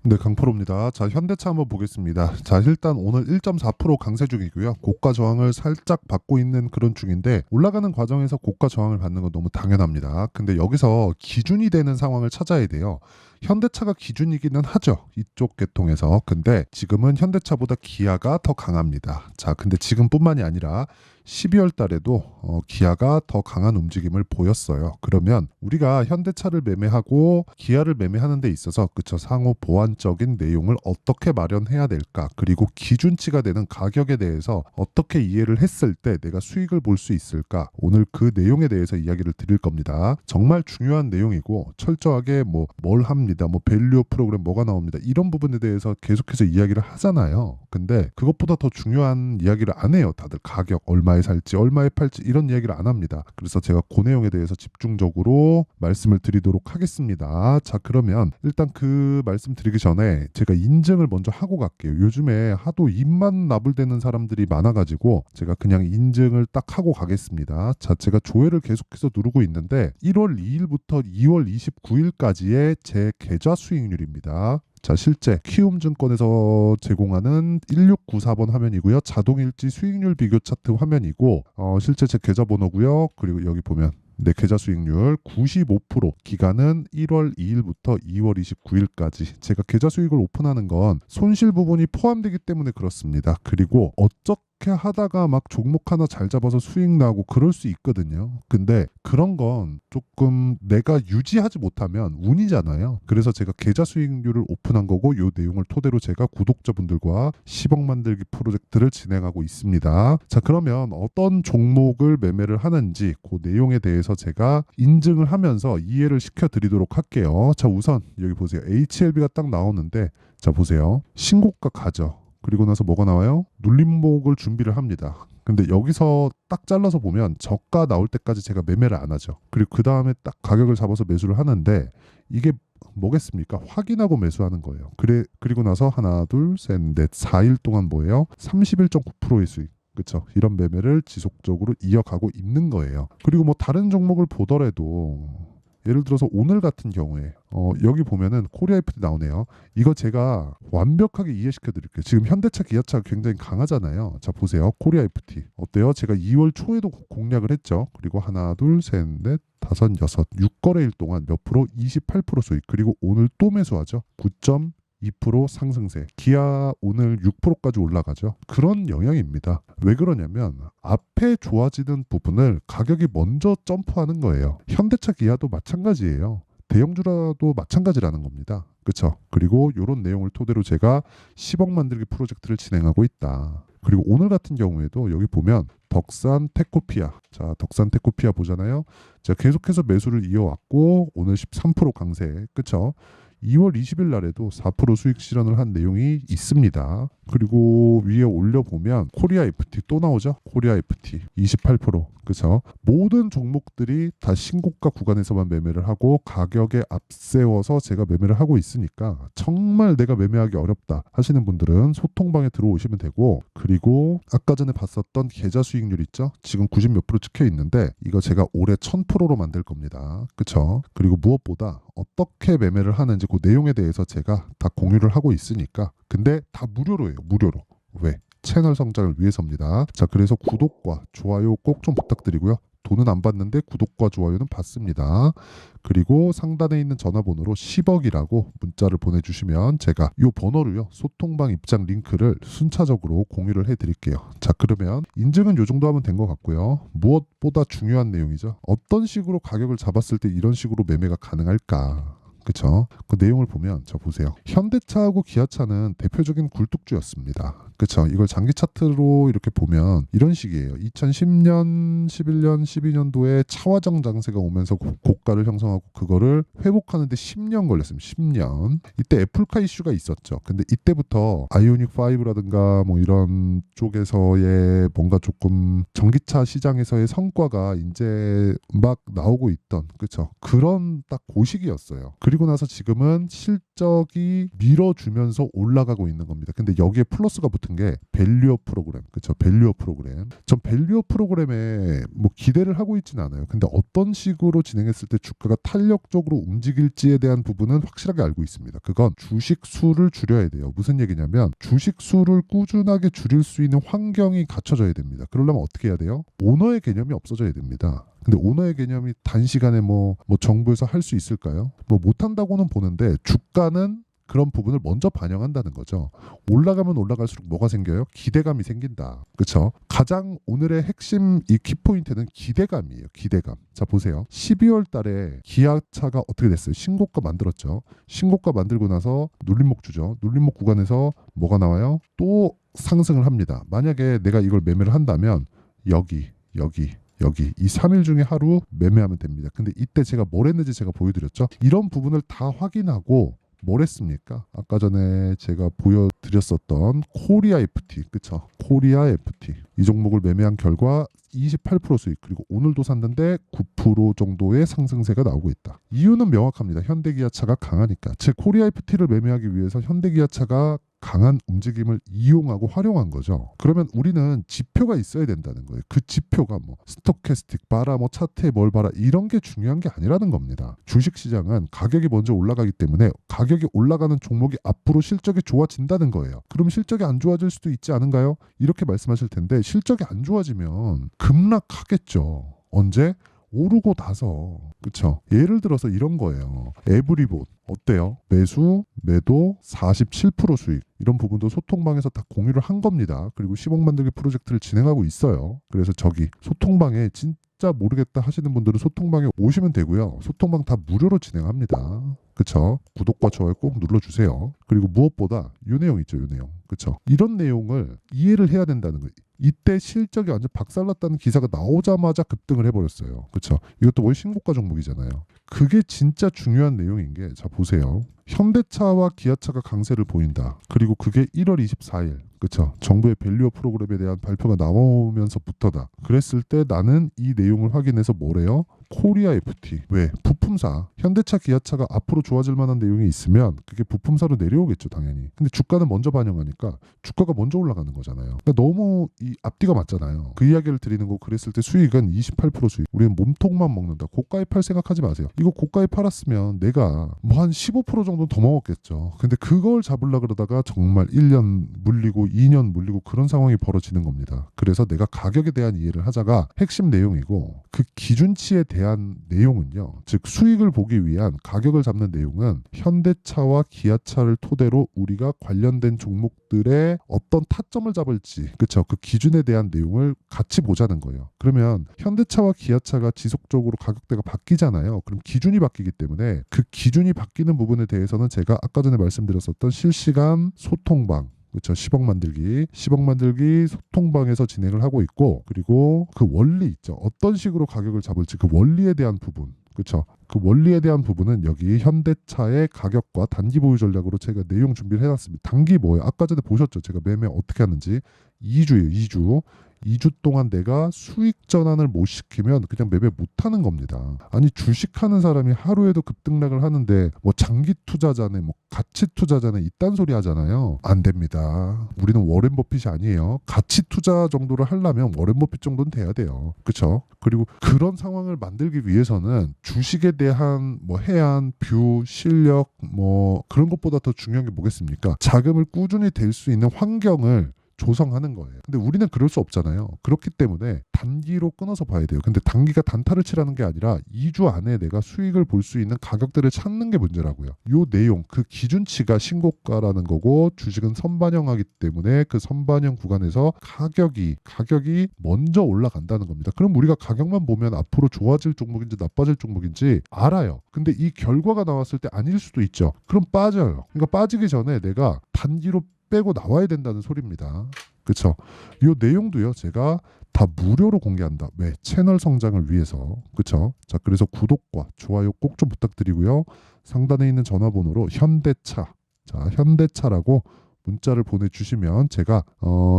네, 강프로입니다. 자, 현대차 한번 보겠습니다. 자, 일단 오늘 1.4% 강세 중이고요. 고가 저항을 살짝 받고 있는 그런 중인데 올라가는 과정에서 고가 저항을 받는 건 너무 당연합니다. 근데 여기서 기준이 되는 상황을 찾아야 돼요. 현대차가 기준이기는 하죠. 이쪽 계통에서. 근데 지금은 현대차보다 기아가 더 강합니다. 자, 근데 지금뿐만이 아니라 12월 달에도 기아가 더 강한 움직임을 보였어요. 그러면 우리가 현대차를 매매하고 기아를 매매하는 데 있어서 그쵸 상호 보완적인 내용을 어떻게 마련해야 될까? 그리고 기준치가 되는 가격에 대해서 어떻게 이해를 했을 때 내가 수익을 볼 수 있을까? 오늘 그 내용에 대해서 이야기를 드릴 겁니다. 정말 중요한 내용이고 철저하게 뭘 합니다. 밸류 프로그램 뭐가 나옵니다. 이런 부분에 대해서 계속해서 이야기를 하잖아요. 근데 그것보다 더 중요한 이야기를 안 해요. 다들 가격 얼마에 살지 얼마에 팔지 이런 이야기를 안 합니다. 그래서 제가 그 내용에 대해서 집중적으로 말씀을 드리도록 하겠습니다. 자, 그러면 일단 그 말씀 드리기 전에 제가 인증을 먼저 하고 갈게요. 요즘에 하도 입만 나불대는 사람들이 많아가지고 제가 그냥 인증을 딱 하고 가겠습니다. 자, 제가 조회를 계속해서 누르고 있는데 1월 2일부터 2월 29일까지의 제 계좌 수익률입니다. 자, 실제 키움증권에서 제공하는 1694번 화면이고요. 자동일지 수익률 비교 차트 화면이고 실제 제 계좌번호고요. 그리고 여기 보면 네, 계좌 수익률 95%, 기간은 1월 2일부터 2월 29일까지. 제가 계좌 수익을 오픈하는 건 손실 부분이 포함되기 때문에 그렇습니다. 그리고 어떻게 하다가 막 종목 하나 잘 잡아서 수익 나고 그럴 수 있거든요. 근데 그런 건 조금 내가 유지하지 못하면 운이잖아요. 그래서 제가 계좌 수익률을 오픈한 거고 이 내용을 토대로 제가 구독자분들과 10억 만들기 프로젝트를 진행하고 있습니다. 자, 그러면 어떤 종목을 매매를 하는지 그 내용에 대해서 제가 인증을 하면서 이해를 시켜드리도록 할게요. 자, 우선 여기 보세요. HLB가 딱 나오는데 자, 보세요. 신고가 가죠. 그리고 나서 뭐가 나와요? 눌림목을 준비를 합니다. 근데 여기서 딱 잘라서 보면 저가 나올 때까지 제가 매매를 안 하죠. 그리고 그 다음에 딱 가격을 잡아서 매수를 하는데 이게 뭐겠습니까? 확인하고 매수하는 거예요. 그리고 나서 하나, 둘, 셋, 넷, 4일 동안 뭐예요? 31.9%의 수익. 그렇죠. 이런 매매를 지속적으로 이어가고 있는 거예요. 그리고 뭐 다른 종목을 보더라도 예를 들어서 오늘 같은 경우에 여기 보면은 코리아 FT 나오네요. 이거 제가 완벽하게 이해시켜 드릴게요. 지금 현대차, 기아차가 굉장히 강하잖아요. 자, 보세요. 코리아 FT 어때요? 제가 2월 초에도 공략을 했죠. 그리고 하나, 둘, 셋, 넷, 다섯, 여섯, 6거래일 동안 몇 프로? 28% 수익. 그리고 오늘 또 매수하죠. 9.2% 상승세. 기아 오늘 6%까지 올라가죠. 그런 영향입니다. 왜 그러냐면 앞에 좋아지는 부분을 가격이 먼저 점프하는 거예요. 현대차, 기아도 마찬가지예요. 대형주라도 마찬가지라는 겁니다. 그렇죠? 그리고 이런 내용을 토대로 제가 10억 만들기 프로젝트를 진행하고 있다. 그리고 오늘 같은 경우에도 여기 보면 덕산 테코피아. 자, 덕산 테코피아 보잖아요. 제가 계속해서 매수를 이어왔고 오늘 13% 강세. 그렇죠? 2월 20일 날에도 4% 수익 실현을 한 내용이 있습니다. 그리고 위에 올려보면 코리아 FT 또 나오죠. 코리아 FT 28%. 그죠? 모든 종목들이 다 신고가 구간에서만 매매를 하고 가격에 앞세워서 제가 매매를 하고 있으니까 정말 내가 매매하기 어렵다 하시는 분들은 소통방에 들어오시면 되고, 그리고 아까 전에 봤었던 계좌 수익률 있죠? 지금 90 몇 프로 찍혀 있는데 이거 제가 올해 1000%로 만들 겁니다. 그쵸? 그리고 무엇보다 어떻게 매매를 하는지 그 내용에 대해서 제가 다 공유를 하고 있으니까. 근데 다 무료로 해요. 무료로. 왜? 채널 성장을 위해서입니다. 자, 그래서 구독과 좋아요 꼭 좀 부탁드리고요. 돈은 안 받는데 구독과 좋아요는 받습니다. 그리고 상단에 있는 전화번호로 10억이라고 문자를 보내주시면 제가 이 번호로요 소통방 입장 링크를 순차적으로 공유를 해드릴게요. 자, 그러면 인증은 이 정도 하면 된 것 같고요. 무엇보다 중요한 내용이죠. 어떤 식으로 가격을 잡았을 때 이런 식으로 매매가 가능할까? 그쵸? 그 내용을 보면 저 보세요. 현대차하고 기아차는 대표적인 굴뚝주였습니다. 그쵸? 이걸 장기 차트로 이렇게 보면 이런 식이에요. 2010년, 11년, 12년도에 차화정 장세가 오면서 고가를 형성하고 그거를 회복하는데 10년 걸렸습니다. 10년. 이때 애플카 이슈가 있었죠. 근데 이때부터 아이오닉 5라든가 뭐 이런 쪽에서의 뭔가 조금 전기차 시장에서의 성과가 이제 막 나오고 있던, 그쵸? 그런 딱 고시기였어요. 그리고 나서 지금은 실적이 밀어주면서 올라가고 있는 겁니다. 근데 여기에 플러스가 붙은 같은 게 밸류어 프로그램, 그렇죠? 밸류어 프로그램. 전 밸류어 프로그램에 뭐 기대를 하고 있지는 않아요. 근데 어떤 식으로 진행했을 때 주가가 탄력적으로 움직일지에 대한 부분은 확실하게 알고 있습니다. 그건 주식 수를 줄여야 돼요. 무슨 얘기냐면 주식 수를 꾸준하게 줄일 수 있는 환경이 갖춰져야 됩니다. 그러려면 어떻게 해야 돼요? 오너의 개념이 없어져야 됩니다. 근데 오너의 개념이 단시간에 뭐 정부에서 할 수 있을까요? 뭐 못한다고는 보는데 주가는 그런 부분을 먼저 반영한다는 거죠. 올라가면 올라갈수록 뭐가 생겨요? 기대감이 생긴다. 그렇죠? 가장 오늘의 핵심 이 키포인트는 기대감이에요. 기대감. 자 보세요. 12월 달에 기아차가 어떻게 됐어요? 신고가 만들었죠. 신고가 만들고 나서 눌림목 주죠. 눌림목 구간에서 뭐가 나와요? 또 상승을 합니다. 만약에 내가 이걸 매매를 한다면 여기 이 3일 중에 하루 매매하면 됩니다. 근데 이때 제가 뭘 했는지 제가 보여드렸죠. 이런 부분을 다 확인하고 뭘 했습니까? 아까 전에 제가 보여드렸었던 코리아 FT, 그쵸? 코리아 FT 이 종목을 매매한 결과 28% 수익, 그리고 오늘도 샀는데 9% 정도의 상승세가 나오고 있다. 이유는 명확합니다. 현대기아차가 강하니까. 즉 코리아 FT를 매매하기 위해서 현대기아차가 강한 움직임을 이용하고 활용한 거죠. 그러면 우리는 지표가 있어야 된다는 거예요. 그 지표가 뭐 스토캐스틱 봐라, 뭐 차트에 뭘 봐라, 이런 게 중요한 게 아니라는 겁니다. 주식시장은 가격이 먼저 올라가기 때문에 가격이 올라가는 종목이 앞으로 실적이 좋아진다는 거예요. 그럼 실적이 안 좋아질 수도 있지 않은가요? 이렇게 말씀하실 텐데 실적이 안 좋아지면 급락하겠죠. 언제? 오르고 나서. 그쵸? 예를 들어서 이런 거예요. 에브리봇 어때요? 매수, 매도 47% 수익, 이런 부분도 소통방에서 다 공유를 한 겁니다. 그리고 10억 만들기 프로젝트를 진행하고 있어요. 그래서 저기 소통방에 진짜 모르겠다 하시는 분들은 소통방에 오시면 되고요. 소통방 다 무료로 진행합니다. 그쵸? 구독과 좋아요 꼭 눌러주세요. 그리고 무엇보다 이 내용 있죠, 이 내용. 그쵸? 이런 내용을 이해를 해야 된다는 거예요. 이때 실적이 완전 박살났다는 기사가 나오자마자 급등을 해버렸어요. 그쵸? 이것도 월 신고가 종목이잖아요. 그게 진짜 중요한 내용인 게, 자 보세요. 현대차와 기아차가 강세를 보인다. 그리고 그게 1월 24일, 그쵸? 정부의 밸류어 프로그램에 대한 발표가 나오면서부터다. 그랬을 때 나는 이 내용을 확인해서 뭐래요? 코리아 FT. 왜? 부품사. 현대차, 기아차가 앞으로 좋아질 만한 내용이 있으면 그게 부품사로 내려오겠죠, 당연히. 근데 주가는 먼저 반영하니까 주가가 먼저 올라가는 거잖아요. 그러니까 너무 이 앞뒤가 맞잖아요. 그 이야기를 드리는 거. 그랬을 때 수익은 28% 수익. 우리는 몸통만 먹는다. 고가에 팔 생각하지 마세요. 이거 고가에 팔았으면 내가 뭐 한 15% 정도 더 먹었겠죠. 근데 그걸 잡으려 그러다가 정말 1년 물리고 2년 물리고 그런 상황이 벌어지는 겁니다. 그래서 내가 가격에 대한 이해를 하자가 핵심 내용이고, 그 기준치에 대한 내용은요, 즉 수익을 보기 위한 가격을 잡는 내용은 현대차와 기아차를 토대로 우리가 관련된 종목들의 어떤 타점을 잡을지, 그렇죠? 그 기준에 대한 내용을 같이 보자는 거예요. 그러면 현대차와 기아차가 지속적으로 가격대가 바뀌잖아요. 그럼 기준이 바뀌기 때문에 그 기준이 바뀌는 부분에 대해서는 제가 아까 전에 말씀드렸었던 실시간 소통방, 그렇죠. 10억 만들기 소통방에서 진행을 하고 있고, 그리고 그 원리 있죠. 어떤 식으로 가격을 잡을지 그 원리에 대한 부분, 그렇죠. 그 원리에 대한 부분은 여기 현대차의 가격과 단기 보유 전략으로 제가 내용 준비를 해놨습니다. 단기 뭐예요? 아까 전에 보셨죠. 제가 매매 어떻게 하는지. 2주예요. 2주 동안 내가 수익 전환을 못 시키면 그냥 매매 못 하는 겁니다. 아니 주식하는 사람이 하루에도 급등락을 하는데 뭐 장기 투자자네, 뭐 가치 투자자네 이딴 소리 하잖아요. 안 됩니다. 우리는 워렌 버핏이 아니에요. 가치 투자 정도를 하려면 워렌 버핏 정도는 돼야 돼요. 그렇죠? 그리고 그런 상황을 만들기 위해서는 주식에 대한 뭐 해안, 뷰, 실력 뭐 그런 것보다 더 중요한 게 뭐겠습니까? 자금을 꾸준히 댈 수 있는 환경을 조성하는 거예요. 근데 우리는 그럴 수 없잖아요. 그렇기 때문에 단기로 끊어서 봐야 돼요. 근데 단기가 단타를 치라는 게 아니라 2주 안에 내가 수익을 볼 수 있는 가격들을 찾는 게 문제라고요. 요 내용, 그 기준치가 신고가라는 거고, 주식은 선반영하기 때문에 그 선반영 구간에서 가격이 먼저 올라간다는 겁니다. 그럼 우리가 가격만 보면 앞으로 좋아질 종목인지 나빠질 종목인지 알아요. 근데 이 결과가 나왔을 때 아닐 수도 있죠. 그럼 빠져요. 그러니까 빠지기 전에 내가 단기로 빼고 나와야 된다는 소리입니다. 그렇죠? 이 내용도요, 제가 다 무료로 공개한다. 왜? 채널 성장을 위해서. 그렇죠? 자, 그래서 구독과 좋아요 꼭 좀 부탁드리고요. 상단에 있는 전화번호로 현대차라고 문자를 보내주시면 제가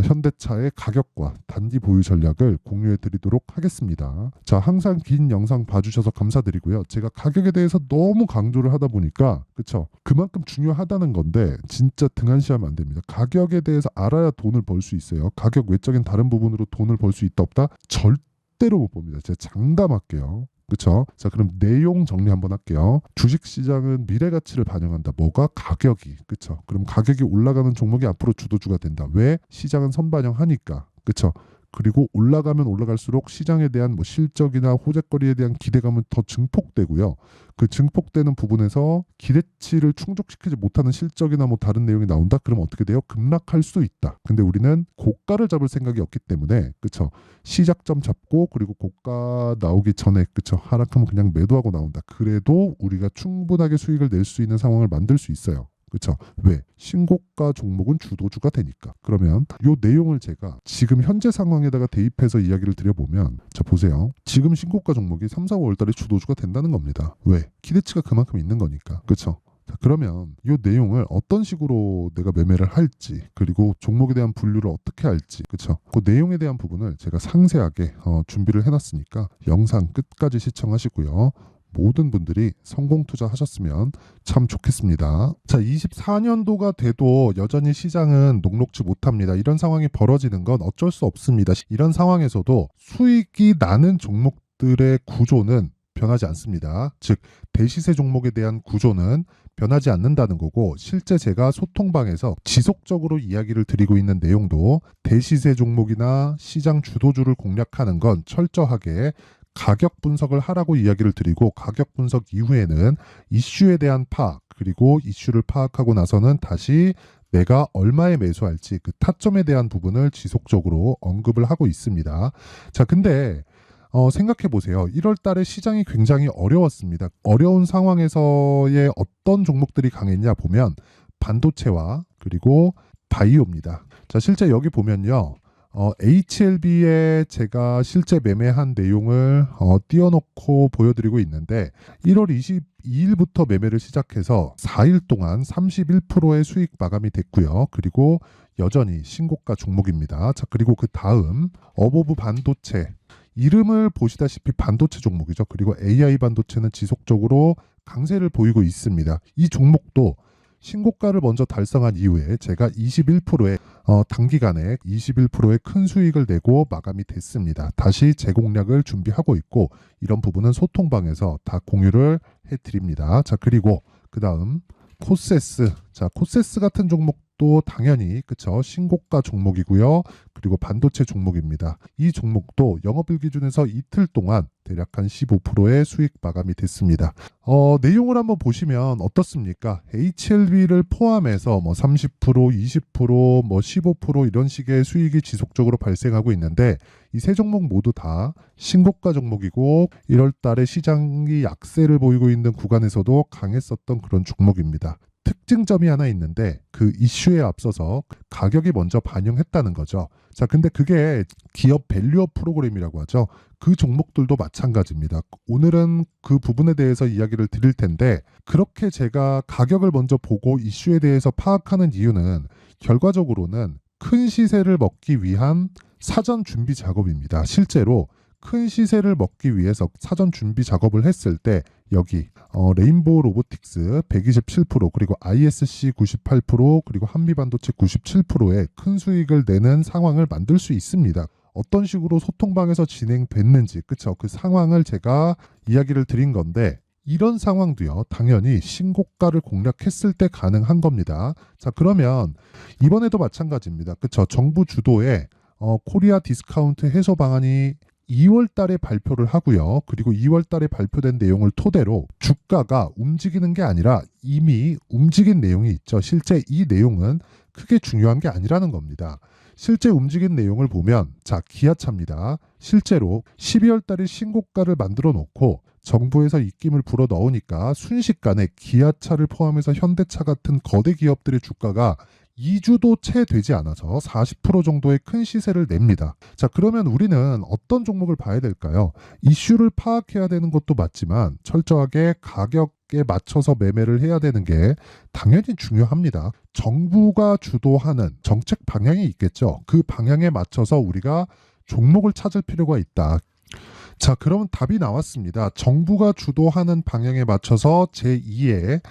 현대차의 가격과 단기 보유 전략을 공유해 드리도록 하겠습니다. 자, 항상 긴 영상 봐주셔서 감사드리고요. 제가 가격에 대해서 너무 강조를 하다 보니까 그쵸? 그만큼 중요하다는 건데 진짜 등한시하면 안 됩니다. 가격에 대해서 알아야 돈을 벌 수 있어요. 가격 외적인 다른 부분으로 돈을 벌 수 있다 없다? 절대로 못 봅니다. 제가 장담할게요. 그쵸? 자, 그럼 내용 정리 한번 할게요. 주식시장은 미래 가치를 반영한다. 뭐가? 가격이. 그쵸? 그럼 가격이 올라가는 종목이 앞으로 주도주가 된다. 왜? 시장은 선반영하니까. 그쵸? 그리고 올라가면 올라갈수록 시장에 대한 뭐 실적이나 호재거리에 대한 기대감은 더 증폭되고요. 그 증폭되는 부분에서 기대치를 충족시키지 못하는 실적이나 뭐 다른 내용이 나온다. 그럼 어떻게 돼요? 급락할 수 있다. 근데 우리는 고가를 잡을 생각이 없기 때문에 그쵸? 시작점 잡고 그리고 고가 나오기 전에 그쵸? 하락하면 그냥 매도하고 나온다. 그래도 우리가 충분하게 수익을 낼 수 있는 상황을 만들 수 있어요. 그렇죠? 왜? 신고가 종목은 주도주가 되니까. 그러면 이 내용을 제가 지금 현재 상황에다가 대입해서 이야기를 드려보면 자 보세요. 지금 신고가 종목이 3, 4, 5월 달에 주도주가 된다는 겁니다. 왜? 기대치가 그만큼 있는 거니까. 그렇죠? 자, 그러면 이 내용을 어떤 식으로 내가 매매를 할지 그리고 종목에 대한 분류를 어떻게 할지 그렇죠? 그 내용에 대한 부분을 제가 상세하게 준비를 해놨으니까 영상 끝까지 시청하시고요. 모든 분들이 성공 투자하셨으면 참 좋겠습니다. 자, 24년도가 돼도 여전히 시장은 녹록지 못합니다. 이런 상황이 벌어지는 건 어쩔 수 없습니다. 이런 상황에서도 수익이 나는 종목들의 구조는 변하지 않습니다. 즉, 대시세 종목에 대한 구조는 변하지 않는다는 거고 실제 제가 소통방에서 지속적으로 이야기를 드리고 있는 내용도 대시세 종목이나 시장 주도주를 공략하는 건 철저하게 가격 분석을 하라고 이야기를 드리고 가격 분석 이후에는 이슈에 대한 파악 그리고 이슈를 파악하고 나서는 다시 내가 얼마에 매수할지 그 타점에 대한 부분을 지속적으로 언급을 하고 있습니다. 자, 근데 생각해 보세요. 1월 달에 시장이 굉장히 어려웠습니다. 어려운 상황에서의 어떤 종목들이 강했냐 보면 반도체와 그리고 바이오입니다. 자, 실제 여기 보면요. HLB에 제가 실제 매매한 내용을 띄워놓고 보여드리고 있는데 1월 22일부터 매매를 시작해서 4일 동안 31%의 수익 마감이 됐고요. 그리고 여전히 신고가 종목입니다. 자, 그리고 그 다음 어보브 반도체 이름을 보시다시피 반도체 종목이죠. 그리고 AI 반도체는 지속적으로 강세를 보이고 있습니다. 이 종목도 신고가를 먼저 달성한 이후에 제가 21%의 단기간에 21%의 큰 수익을 내고 마감이 됐습니다. 다시 재공략을 준비하고 있고 이런 부분은 소통방에서 다 공유를 해드립니다. 자, 그리고 그 다음 코세스. 자, 코세스 같은 종목도 당연히 그쵸 신고가 종목이고요. 그리고 반도체 종목입니다. 이 종목도 영업일 기준에서 이틀 동안 대략 한 15%의 수익 마감이 됐습니다. 내용을 한번 보시면 어떻습니까? HLB를 포함해서 뭐 30%, 20%, 뭐 15% 이런 식의 수익이 지속적으로 발생하고 있는데 이 세 종목 모두 다 신고가 종목이고 1월 달에 시장이 약세를 보이고 있는 구간에서도 강했었던 그런 종목입니다. 특징점이 하나 있는데 그 이슈에 앞서서 가격이 먼저 반영했다는 거죠. 자, 근데 그게 기업 밸류업 프로그램이라고 하죠. 그 종목들도 마찬가지입니다. 오늘은 그 부분에 대해서 이야기를 드릴 텐데 그렇게 제가 가격을 먼저 보고 이슈에 대해서 파악하는 이유는 결과적으로는 큰 시세를 먹기 위한 사전 준비 작업입니다. 실제로 큰 시세를 먹기 위해서 사전 준비 작업을 했을 때 여기 레인보우 로보틱스 127% 그리고 ISC 98% 그리고 한미반도체 97%의 큰 수익을 내는 상황을 만들 수 있습니다. 어떤 식으로 소통방에서 진행됐는지 그쵸? 그 상황을 제가 이야기를 드린 건데 이런 상황도요 당연히 신고가를 공략했을 때 가능한 겁니다. 자, 그러면 이번에도 마찬가지입니다. 그쵸? 정부 주도의 코리아 디스카운트 해소 방안이 2월 달에 발표를 하고요. 그리고 2월 달에 발표된 내용을 토대로 주가가 움직이는 게 아니라 이미 움직인 내용이 있죠. 실제 이 내용은 크게 중요한 게 아니라는 겁니다. 실제 움직인 내용을 보면 자, 기아차입니다. 실제로 12월 달에 신고가를 만들어 놓고 정부에서 입김을 불어 넣으니까 순식간에 기아차를 포함해서 현대차 같은 거대 기업들의 주가가 2주도 채 되지 않아서 40% 정도의 큰 시세를 냅니다. 자, 그러면 우리는 어떤 종목을 봐야 될까요? 이슈를 파악해야 되는 것도 맞지만 철저하게 가격에 맞춰서 매매를 해야 되는 게 당연히 중요합니다. 정부가 주도하는 정책 방향이 있겠죠. 그 방향에 맞춰서 우리가 종목을 찾을 필요가 있다. 자, 그러면 답이 나왔습니다. 정부가 주도하는 방향에 맞춰서 제2의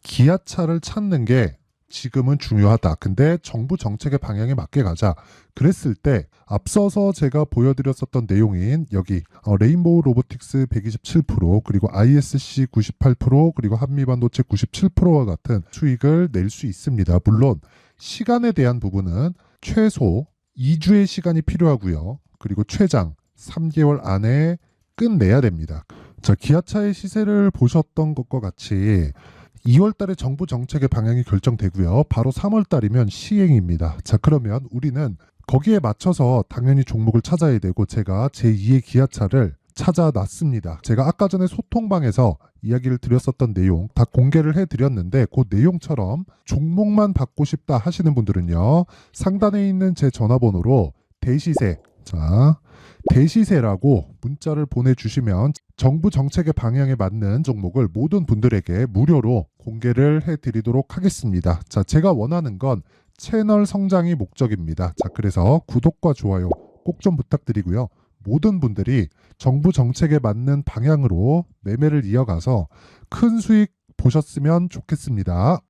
기아차를 찾는 게 지금은 중요하다. 근데 정부 정책의 방향에 맞게 가자. 그랬을 때 앞서서 제가 보여드렸었던 내용인 여기 레인보우 로보틱스 127% 그리고 ISC 98% 그리고 한미반도체 97%와 같은 수익을 낼 수 있습니다. 물론 시간에 대한 부분은 최소 2주의 시간이 필요하고요. 그리고 최장 3개월 안에 끝내야 됩니다. 자, 기아차의 시세를 보셨던 것과 같이 2월 달에 정부 정책의 방향이 결정되고요. 바로 3월 달이면 시행입니다. 자, 그러면 우리는 거기에 맞춰서 당연히 종목을 찾아야 되고 제가 제2의 기아차를 찾아놨습니다. 제가 아까 전에 소통방에서 이야기를 드렸었던 내용 다 공개를 해드렸는데 그 내용처럼 종목만 받고 싶다 하시는 분들은요. 상단에 있는 제 전화번호로 대시세, 자, 대시세라고 문자를 보내주시면 정부 정책의 방향에 맞는 종목을 모든 분들에게 무료로 공개를 해드리도록 하겠습니다. 자, 제가 원하는 건 채널 성장이 목적입니다. 자, 그래서 구독과 좋아요 꼭 좀 부탁드리고요. 모든 분들이 정부 정책에 맞는 방향으로 매매를 이어가서 큰 수익 보셨으면 좋겠습니다.